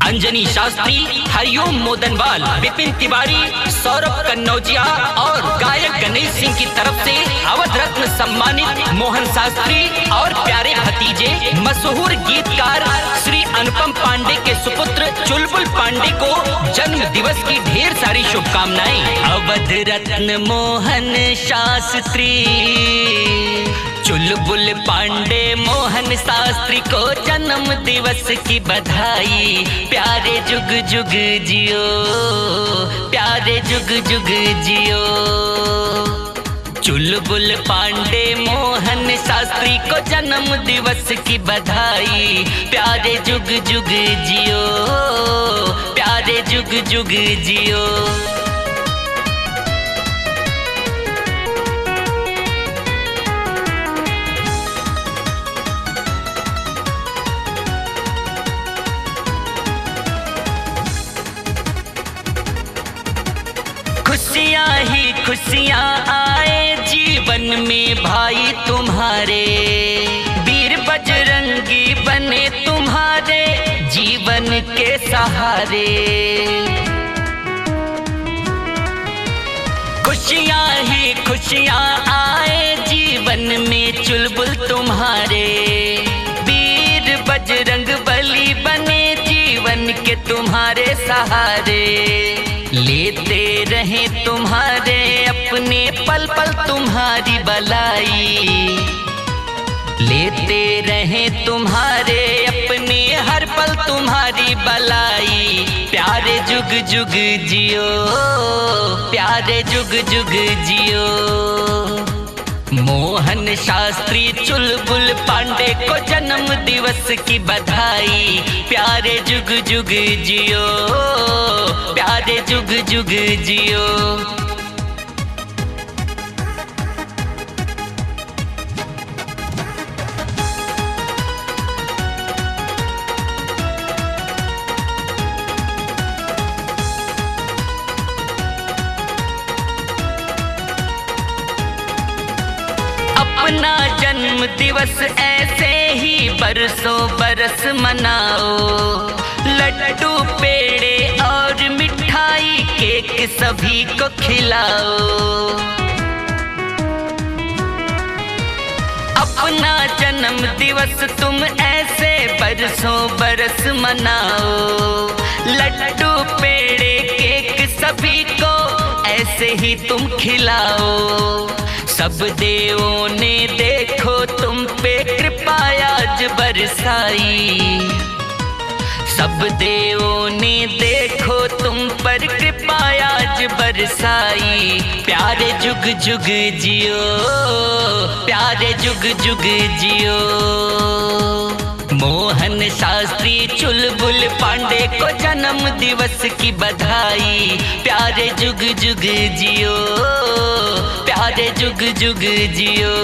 अंजनी शास्त्री, हरिओम मोदनवाल, विपिन तिवारी, सौरभ कन्नौजिया और गायक गणेश सिंह की तरफ से अवध रत्न सम्मानित मोहन शास्त्री और प्यारे भतीजे मशहूर गीतकार श्री अनुपम पांडे के सुपुत्र चुलबुल पांडे को जन्म दिवस की ढेर सारी शुभकामनाएं। अवध रत्न मोहन शास्त्री, चुलबुल पांडे मोहन शास्त्री को जन्म दिवस की बधाई। प्यारे जुग जुग जियो, प्यारे जुग जुग जियो। चुलबुल पांडे मोहन शास्त्री को जन्म दिवस की बधाई। प्यारे जुग जुग जियो, प्यारे जुग जुग जियो। खुशियाँ ही खुशियाँ आए जीवन में भाई तुम्हारे, वीर बजरंगी बने तुम्हारे जीवन के सहारे। खुशियाँ ही खुशियाँ आए जीवन में चुलबुल तुम्हारे, वीर बजरंग बली बने जीवन के तुम्हारे सहारे। लेते रहे तुम्हारे अपने पल पल तुम्हारी बलाई, लेते रहे तुम्हारे अपने हर पल तुम्हारी बलाई। प्यारे जुग जुग जियो, प्यारे जुग जुग जियो। मोहन शास्त्री चुलबुल पांडे को जन्म दिवस की बधाई। प्यारे जुग जुग जियो, प्यारे जुग जुग जियो। अपना जन्म दिवस ऐसे ही बरसों बरस मनाओ। लड्डू पेड़े और मिठाई केक सभी को खिलाओ। अपना जन्म दिवस तुम ऐसे बरसों बरस मनाओ। लड्डू पेड़े केक सभी को ऐसे ही तुम खिलाओ। सब देवों ने देखो तुम पे कृपा आज बरसाई। सब देवों ने देखो तुम पर कृपा आज बरसाई। प्यारे जुग जुग जियो, प्यारे जुग जुग जियो। मोहन शास्त्री चुलबुल पांडे को जन्म दिवस की बधाई। प्यारे जुग जुग जियो, प्यारे जुग जुग जियो।